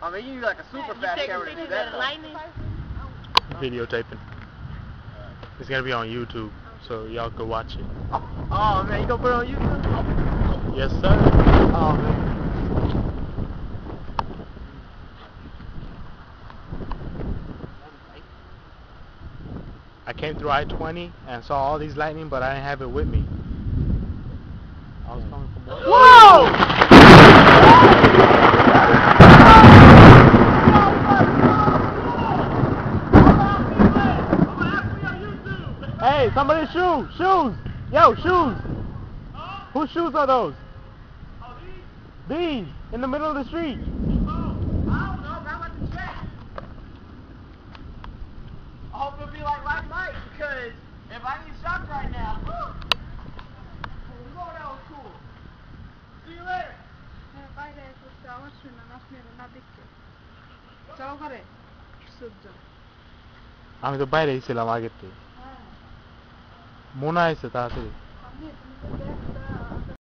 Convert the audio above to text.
I mean, you need like a super fast camera to do that. Lightning? Videotaping. It's gonna be on YouTube, so y'all could watch it. Oh man, you gonna put it on YouTube? Yes, sir. Oh man. I came through I-20 and saw all these lightning, but I didn't have it with me. I was coming from work. Whoa! Hey, somebody shoes! Shoes! Yo, shoes! Whose shoes are those? These! In the middle of the street! I don't know, but I'm at the track. I hope it'll be like last night, because if I need shots right now, Lord, that was cool. See you later. আমি তো বাইরে ছিলাম আগের থেকে মনে আছে তাড়াতাড়ি